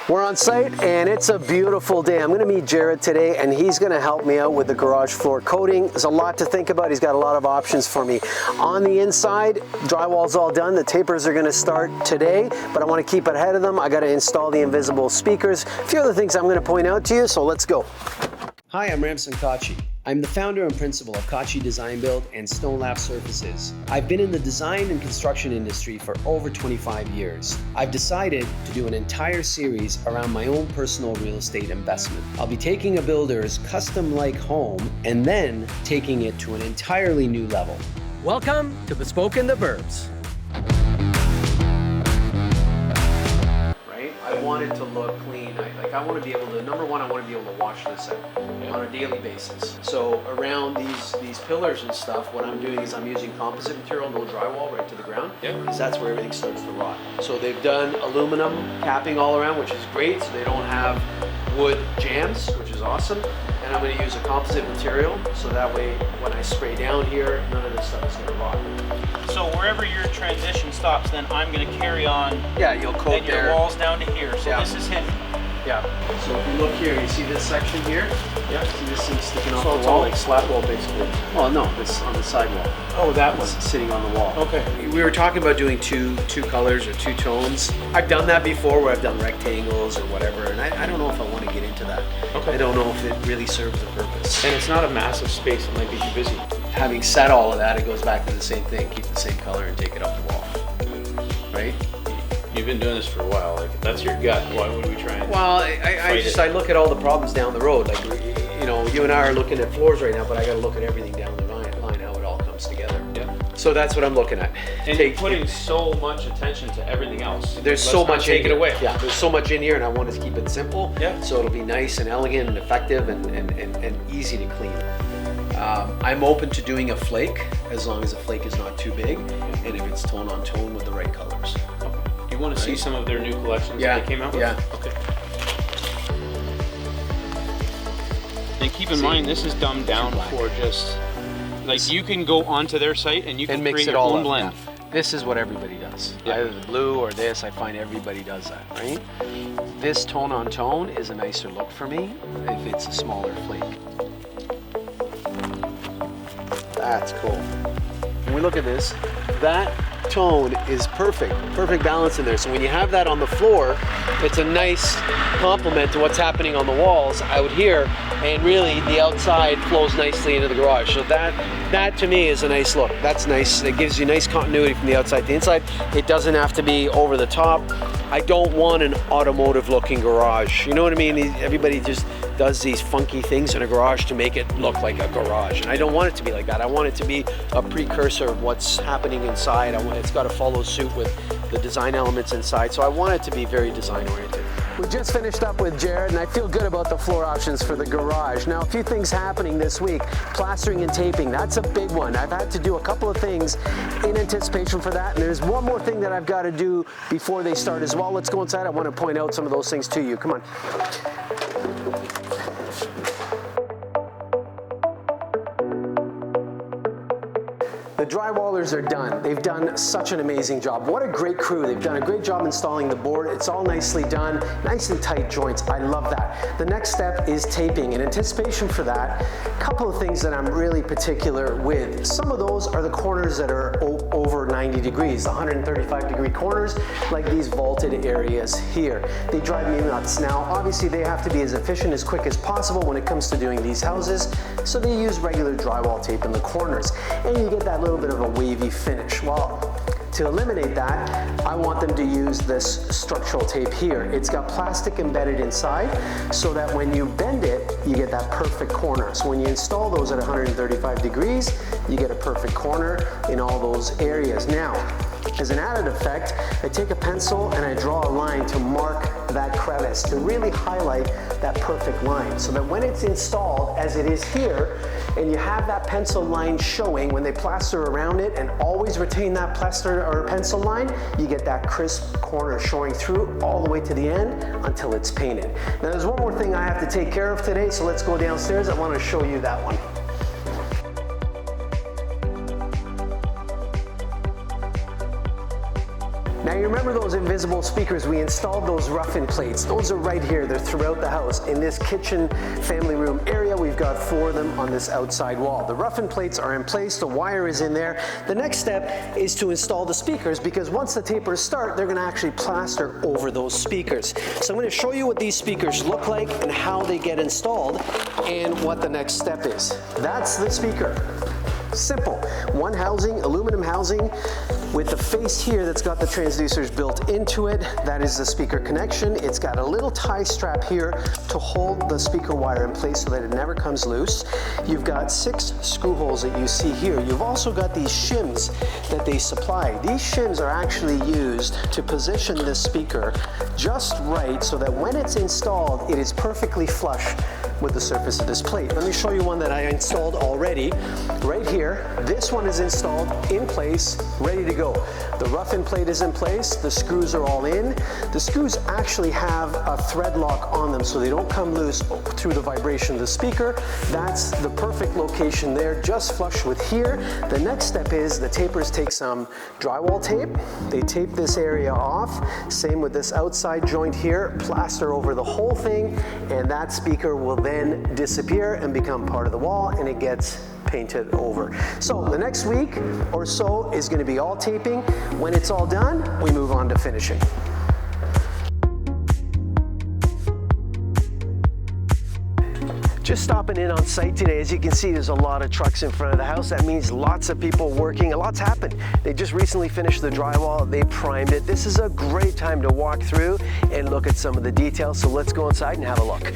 We're on site and it's a beautiful day. I'm going to meet Jared today and he's going to help me out with the garage floor coating. There's a lot to think about. He's got a lot of options for me. On the inside, drywall's all done. The tapers are going to start today, but I want to keep ahead of them. I got to install the invisible speakers. A few other things I'm going to point out to you, so let's go. Hi, I'm Ramsin Khachi. I'm the founder and principal of Khachi Design Build and Stone Lab Surfaces. I've been in the design and construction industry for over 25 years. I've decided to do an entire series around my own personal real estate investment. I'll be taking a builder's custom-like home and then taking it to an entirely new level. Welcome to Bespoke in the Burbs. I want it to look clean. I want to be able to, number one, I want to be able to wash this out on a daily basis. So around these pillars and stuff, what I'm doing is I'm using composite material, no drywall, right to the ground, because that's where everything starts to rot. So they've done aluminum capping all around, which is great, so they don't have wood jams, which is awesome. And I'm going to use a composite material, so that way when I spray down here, none of this stuff is going to rot. So wherever your transition stops, then I'm going to carry on. Yeah, you'll coat and your walls down to here. So this is hidden. Yeah. So if you look here, you see this section here? Yeah. See this thing sticking off the wall? So it's all like slat wall basically. Well, no, it's on the sidewall. Oh, that one. It's sitting on the wall. Okay. We were talking about doing two colors or two tones. I've done that before where I've done rectangles or whatever, and I don't know if I want to get into that. Okay. I don't know if it really serves a purpose. And it's not a massive space. It might be too busy. Having said all of that, it goes back to the same thing. Keep the same color and take it off the wall. Right? You've been doing this for a while. Like, that's your gut. Why would we try and Well, I look at all the problems down the road. Like, you know, you and I are looking at floors right now, but I got to look at everything down the line, how it all comes together. Yeah. So that's what I'm looking at. And you're putting so much attention to everything else. There's so much take it away. Yeah, there's so much in here, and I want to keep it simple. Yeah. So it'll be nice and elegant and effective and easy to clean. I'm open to doing a flake as long as the flake is not too big, and if it's tone on tone with the right colors. You want to see some of their new collections that they came out with? Yeah. Okay. And keep in mind, this is dumbed down for just, like, you can go onto their site and you can mix create it your all own up, blend. yeah. This is what everybody does. Yeah. Either the blue or this, I find everybody does that, right? This tone on tone is a nicer look for me if it's a smaller flake. That's cool. When we look at this, that tone is perfect balance in there. So when you have that on the floor, it's a nice complement to what's happening on the walls out here, and really the outside flows nicely into the garage. So that to me is a nice look. That's nice. It gives you nice continuity from the outside to the inside. It doesn't have to be over the top. I don't want an automotive looking garage. You know what I mean? Everybody just does these funky things in a garage to make it look like a garage. And I don't want it to be like that. I want it to be a precursor of what's happening inside. It's got to follow suit with the design elements inside. So I want it to be very design oriented. We just finished up with Jared and I feel good about the floor options for the garage. Now, a few things happening this week. Plastering and taping, that's a big one. I've had to do a couple of things in anticipation for that. And there's one more thing that I've got to do before they start as well. Let's go inside. I want to point out some of those things to you. Come on. The drywallers are done. They've done such an amazing job. What a great crew. They've done a great job installing the board. It's all nicely done, nicely tight joints. I love that. The next step is taping. In anticipation for that, a couple of things that I'm really particular with. Some of those are the corners that are over 90 degrees, 135 degree corners, like these vaulted areas here. They drive me nuts. Now, obviously they have to be as efficient, as quick as possible when it comes to doing these houses, so they use regular drywall tape in the corners, and you get that little bit of a wavy finish. Well, to eliminate that, I want them to use this structural tape here. It's got plastic embedded inside so that when you bend it, you get that perfect corner. So when you install those at 135 degrees, you get a perfect corner in all those areas. Now, as an added effect, I take a pencil and I draw a line to mark that crevice, to really highlight that perfect line, so that when it's installed, as it is here, and you have that pencil line showing when they plaster around it, and always retain that plaster or pencil line, you get that crisp corner showing through all the way to the end until it's painted. Now there's one more thing I have to take care of today, so let's go downstairs. I want to show you that one. Now you remember those invisible speakers? We installed those rough-in plates. Those are right here. They're throughout the house. In this kitchen family room area, we've got 4 of them on this outside wall. The rough-in plates are in place. The wire is in there. The next step is to install the speakers, because once the tapers start, they're going to actually plaster over those speakers. So I'm going to show you what these speakers look like and how they get installed and what the next step is. That's the speaker. Simple. One housing, aluminum housing, with the face here that's got the transducers built into it. That is the speaker connection. It's got a little tie strap here to hold the speaker wire in place so that it never comes loose. You've got 6 screw holes that you see here. You've also got these shims that they supply. These shims are actually used to position this speaker just right so that when it's installed, it is perfectly flush with the surface of this plate. Let me show you one that I installed already. Right here, this one is installed in place, ready to go. The rough-in plate is in place, the screws are all in. The screws actually have a thread lock on them so they don't come loose through the vibration of the speaker. That's the perfect location there, just flush with here. The next step is the tapers take some drywall tape. They tape this area off. Same with this outside joint here, plaster over the whole thing, and that speaker will then disappear and become part of the wall, and it gets painted over. So the next week or so is going to be all taping. When it's all done, we move on to finishing. Just stopping in on site today. As you can see, there's a lot of trucks in front of the house. That means lots of people working. A lot's happened. They just recently finished the drywall. They primed it. This is a great time to walk through and look at some of the details. So let's go inside and have a look.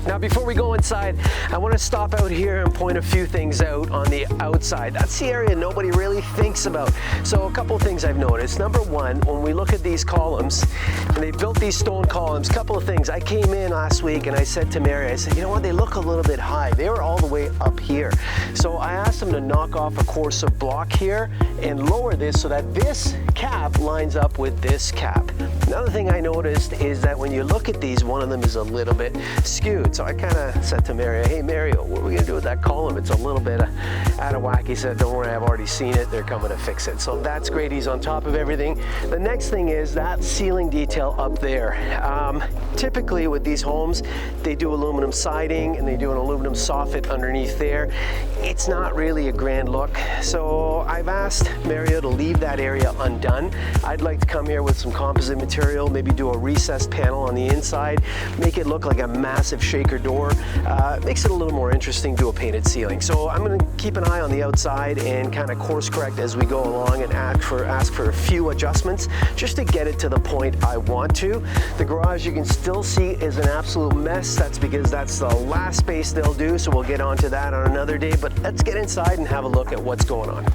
Now, before we go inside, I want to stop out here and point a few things out on the outside. That's the area nobody really thinks about. So a couple of things I've noticed. Number one, when we look at these columns, and they built these stone columns, couple of things. I came in last week and I said to Mary, I said, you know what, they look a little bit high. They were all the way up here. So I asked them to knock off a course of block here and lower this so that this cap lines up with this cap. Another thing I noticed is that when you look at these, one of them is a little bit skewed. So I kind of said to Mary, hey Mary, what are we gonna do with that column? It's a little bit out of whack. He said, don't worry, I've already seen it. They're coming to fix it. So that's great. He's on top of everything. The next thing is that ceiling detail up there. Typically with these homes, they do aluminum siding and they do an aluminum soffit underneath there. It's not really a grand look. So I've asked Mario to leave that area undone. I'd like to come here with some composite material, maybe do a recessed panel on the inside, make it look like a massive shaker door. Makes it a little more interesting, do a painted ceiling. So I'm gonna keep an eye on the outside and kind of course correct as we go along and ask for a few adjustments just to get it to the point I want to. The garage, you can still see, is an absolute mess. That's because that's the last space they'll do, so we'll get onto that on another day. But let's get inside and have a look at what's going on.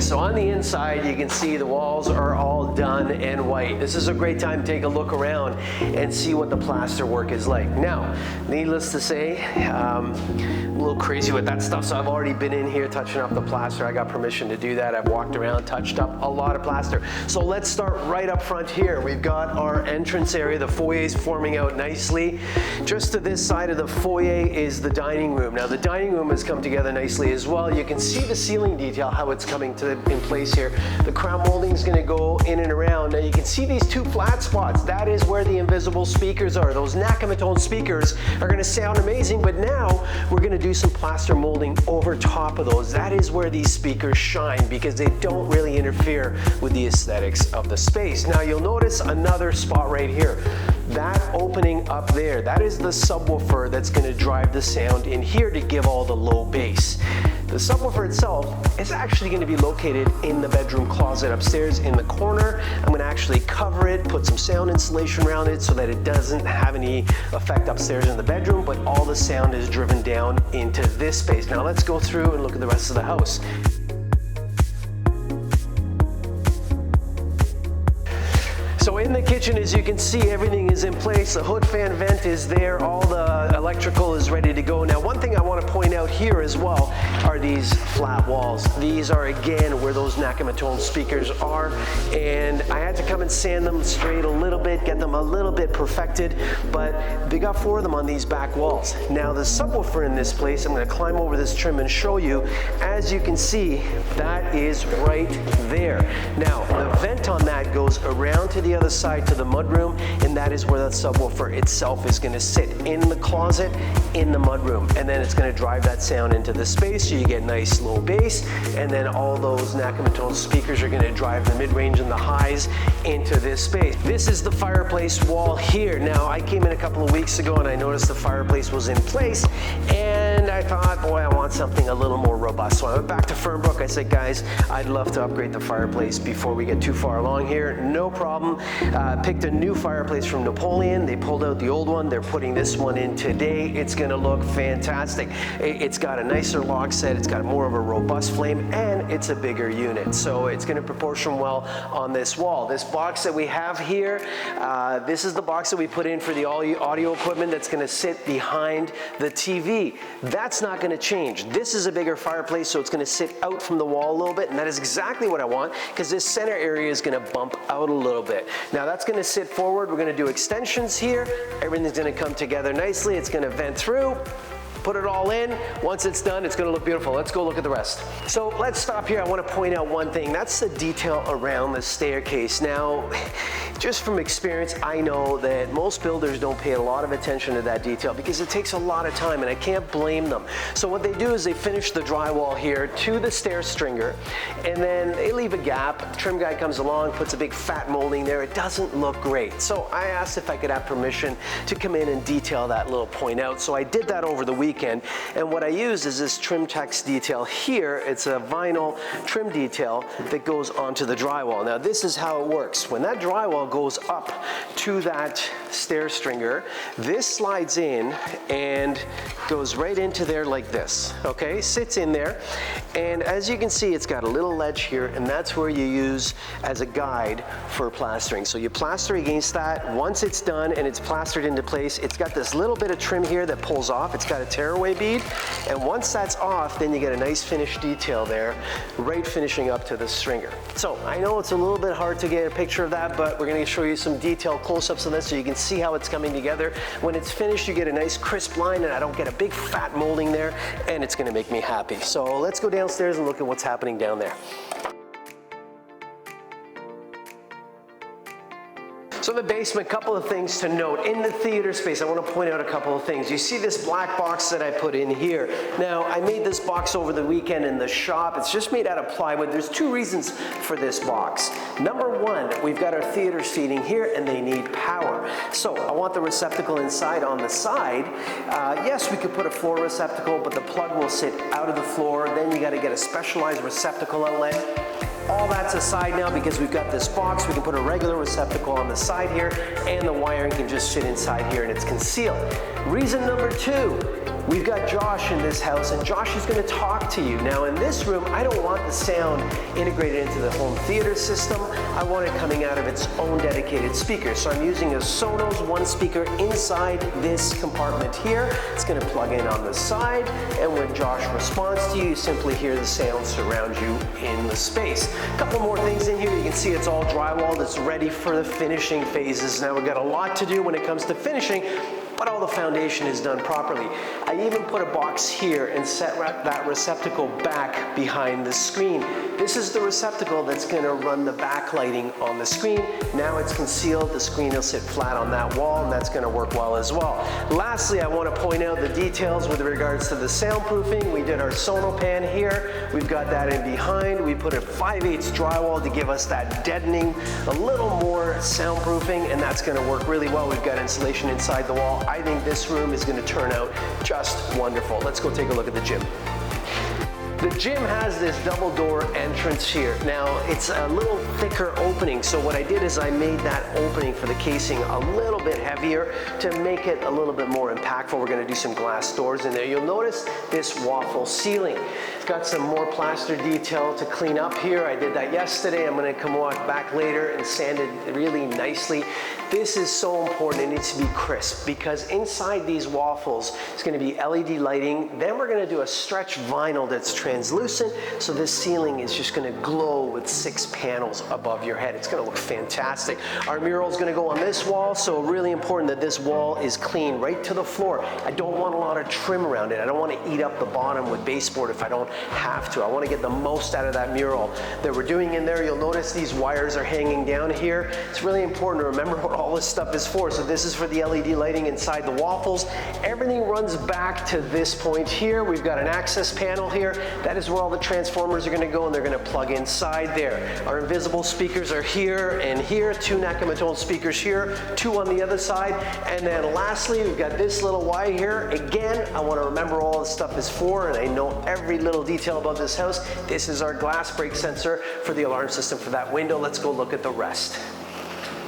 So on the inside, you can see the walls are all done and white. This is a great time to take a look around and see what the plaster work is like. Now, needless to say, I'm a little crazy with that stuff, so I've already been in here touching up the plaster. I got permission to do that. I've walked around, touched up a lot of plaster. So let's start right up front here. We've got our entrance area. The foyer is forming out nicely. Just to this side of the foyer is the dining room. Now, the dining room has come together nicely as well. You can see the ceiling detail, how it's coming in place here. The crown molding is going to go in and around. Now you can see these 2 flat spots. That is where the invisible speakers are. Those Nakamatone speakers are going to sound amazing, but now we're going to do some plaster molding over top of those. That is where these speakers shine because they don't really interfere with the aesthetics of the space. Now you'll notice another spot right here. That opening up there, that is the subwoofer that's going to drive the sound in here to give all the low bass. The subwoofer itself is actually going to be located in the bedroom closet upstairs in the corner. I'm going to actually cover it, put some sound insulation around it so that it doesn't have any effect upstairs in the bedroom, but all the sound is driven down into this space. Now let's go through and look at the rest of the house. So in the kitchen, as you can see, everything is in place. The hood fan vent is there. All the electrical is ready to go. Now, one thing I want to point out here as well are these flat walls. These are, again, where those Nakamatone speakers are. And I had to come and sand them straight a little bit, get them a little bit perfected. But they got 4 of them on these back walls. Now, the subwoofer in this place, I'm going to climb over this trim and show you. As you can see, that is right there. Now, the vent on that goes around to the other side to the mudroom, and that is where the subwoofer itself is going to sit in the closet in the mudroom, and then it's going to drive that sound into the space so you get nice low bass, and then all those Nakamatone speakers are going to drive the mid-range and the highs into this space. This is the fireplace wall here. Now, I came in a couple of weeks ago and I noticed the fireplace was in place, and I thought, boy, I want something a little more robust. So I went back to Fernbrook. I said, guys, I'd love to upgrade the fireplace before we get too far along here. No problem. Picked a new fireplace from Napoleon. They pulled out the old one. They're putting this one in today. It's going to look fantastic. It's got a nicer log set. It's got more of a robust flame, and it's a bigger unit. So it's going to proportion well on this wall. This box that we have here, this is the box that we put in for the audio equipment that's going to sit behind the TV. That's not going to change. This is a bigger fireplace, so it's going to sit out from the wall a little bit, and that is exactly what I want, because this center area is going to bump out a little bit. Now that's going to sit forward. We're going to do extensions here. Everything's going to come together nicely. It's going to vent through. Put it all in. Once it's done, it's going to look beautiful. Let's go look at the rest. So let's stop here. I want to point out one thing. That's the detail around the staircase. Now, just from experience, I know that most builders don't pay a lot of attention to that detail because it takes a lot of time, and I can't blame them. So what they do is they finish the drywall here to the stair stringer, and then they leave a gap. Trim guy comes along, puts a big fat molding there. It doesn't look great. So I asked if I could have permission to come in and detail that little point out. So I did that over the weekend. And what I used is this trim text detail here. It's a vinyl trim detail that goes onto the drywall. Now this is how it works. When that drywall goes up to that stair stringer, this slides in and goes right into there like this, okay? Sits in there, and as you can see, it's got a little ledge here, and that's where you use as a guide for plastering. So you plaster against that. Once it's done and it's plastered into place, it's got this little bit of trim here that pulls off. It's got a tearaway bead, and once that's off, then you get a nice finished detail there, right finishing up to the stringer. So I know it's a little bit hard to get a picture of that, but we're going to show you some detailed close-ups of this so you can see how it's coming together. When it's finished, you get a nice crisp line, and I don't get a big fat molding there, and it's going to make me happy. So let's go downstairs and look at what's happening down there. So the basement, couple of things to note. In the theater space, I want to point out a couple of things. You see this black box that I put in here. Now, I made this box over the weekend in the shop. It's just made out of plywood. There's 2 reasons for this box. Number 1, we've got our theater seating here, and they need power. So I want the receptacle inside on the side. Yes, we could put a floor receptacle, but the plug will sit out of the floor. Then you got to get a specialized receptacle outlet. All that's aside now because we've got this box. We can put a regular receptacle on the side here, and the wiring can just sit inside here and it's concealed. Reason number 2, we've got Josh in this house, and Josh is going to talk to you. Now in this room, I don't want the sound integrated into the home theater system. I want it coming out of its own dedicated speaker. So I'm using a Sonos 1 speaker inside this compartment here. It's going to plug in on the side, and when Josh responds to you, you simply hear the sound surround you in the space. A couple more things in here. You can see it's all drywalled. It's ready for the finishing phases. Now we've got a lot to do when it comes to finishing, but all the foundation is done properly. I even put a box here and set that receptacle back behind the screen. This is the receptacle that's going to run the backlighting on the screen. Now it's concealed. The screen will sit flat on that wall, and that's going to work well as well. Lastly, I want to point out the details with regards to the soundproofing. We did our Sonopan here. We've got that in behind. We put a 5/8 drywall to give us that deadening, a little more soundproofing, and that's going to work really well. We've got insulation inside the wall. I think this room is going to turn out just wonderful. Let's go take a look at the gym. The gym has this double door entrance here. Now, it's a little thicker opening, so what I did is I made that opening for the casing a little bit heavier to make it a little bit more impactful. We're gonna do some glass doors in there. You'll notice this waffle ceiling. Got some more plaster detail to clean up here. I did that yesterday. I'm gonna come walk back later and sand it really nicely. This is so important, it needs to be crisp because inside these waffles is gonna be LED lighting. Then we're gonna do a stretch vinyl that's translucent, so this ceiling is just gonna glow with 6 panels above your head. It's gonna look fantastic. Our mural is gonna go on this wall, so really important that this wall is clean right to the floor. I don't want a lot of trim around it. I don't wanna eat up the bottom with baseboard if I don't have to. I wanna get the most out of that mural that we're doing in there. You'll notice these wires are hanging down here. It's really important to remember what all this stuff is for. So this is for the LED lighting inside the waffles. Everything runs back to this point here. We've got an access panel here. That is where all the transformers are gonna go, and they're gonna plug inside there. Our invisible speakers are here and here, 2 Nakamatone speakers here, 2 on the other side. And then lastly, we've got this little wire here. Again, I wanna remember all this stuff is for, and I know every little detail about this house. This is our glass break sensor for the alarm system for that window. Let's go look at the rest.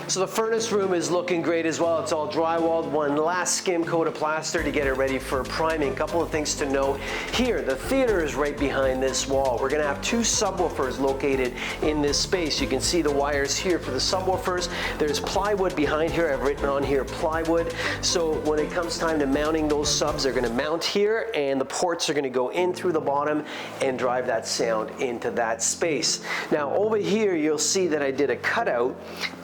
So the furnace room is looking great as well. It's all drywalled, one last skim coat of plaster to get it ready for priming. Couple of things to note here. The theater is right behind this wall. We're gonna have 2 subwoofers located in this space. You can see the wires here for the subwoofers. There's plywood behind here. I've written on here plywood. So when it comes time to mounting those subs, they're gonna mount here, and the ports are gonna go in through the bottom and drive that sound into that space. Now over here, you'll see that I did a cutout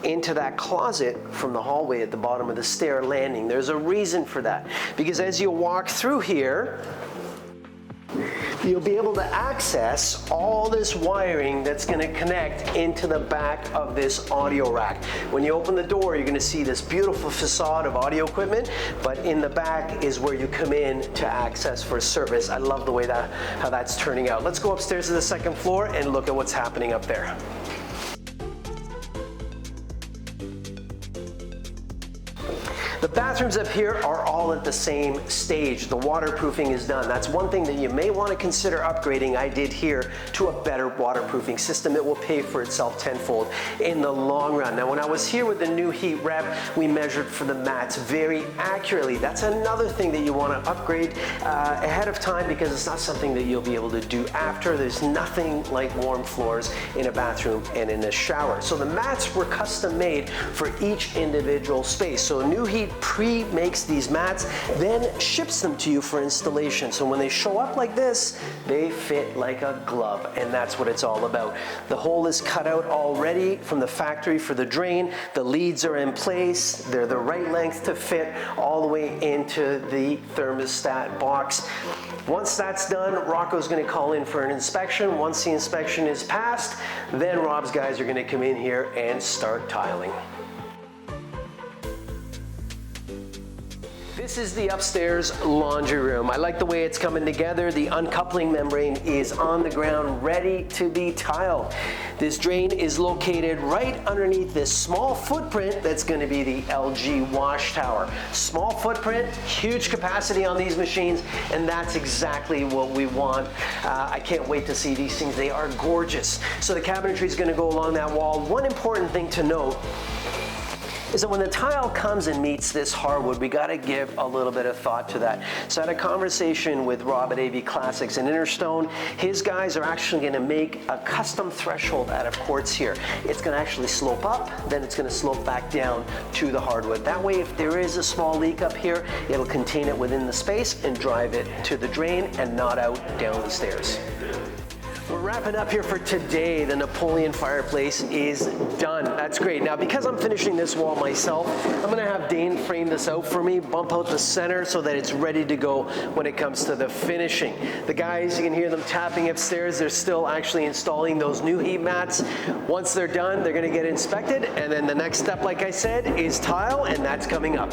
into that closet from the hallway at the bottom of the stair landing. There's a reason for that, because as you walk through here, you'll be able to access all this wiring that's going to connect into the back of this audio rack. When you open the door, you're going to see this beautiful facade of audio equipment, but in the back is where you come in to access for service. I love the way how that's turning out. Let's go upstairs to the 2nd floor and look at what's happening up there. The bathrooms up here are all at the same stage. The waterproofing is done. That's one thing that you may want to consider upgrading. I did here to a better waterproofing system. It will pay for itself tenfold in the long run. Now, when I was here with the new heat rep, we measured for the mats very accurately. That's another thing that you want to upgrade ahead of time, because it's not something that you'll be able to do after. There's nothing like warm floors in a bathroom and in a shower. So the mats were custom made for each individual space. So New Heat pre-makes these mats, then ships them to you for installation. So when they show up like this, they fit like a glove, and that's what it's all about. The hole is cut out already from the factory for the drain. The leads are in place. They're the right length to fit all the way into the thermostat box. Once that's done, Rocco's gonna call in for an inspection. Once the inspection is passed, then Rob's guys are gonna come in here and start tiling. This is the upstairs laundry room. I like the way it's coming together. The uncoupling membrane is on the ground, ready to be tiled. This drain is located right underneath this small footprint that's going to be the LG wash tower. Small footprint, huge capacity on these machines, and that's exactly what we want. I can't wait to see these things. They are gorgeous. So the cabinetry is going to go along that wall. One important thing to note is that when the tile comes and meets this hardwood, we got to give a little bit of thought to that. So I had a conversation with Rob at AV Classics and Interstone. His guys are actually going to make a custom threshold out of quartz here. It's going to actually slope up, then it's going to slope back down to the hardwood. That way, if there is a small leak up here, it'll contain it within the space and drive it to the drain and not out down the stairs. We're wrapping up here for today. The Napoleon fireplace is done. That's great. Now, because I'm finishing this wall myself, I'm gonna have Dane frame this out for me, bump out the center so that it's ready to go when it comes to the finishing. The guys, you can hear them tapping upstairs. They're still actually installing those new heat mats. Once they're done, they're gonna get inspected, and then the next step, like I said, is tile, and that's coming up.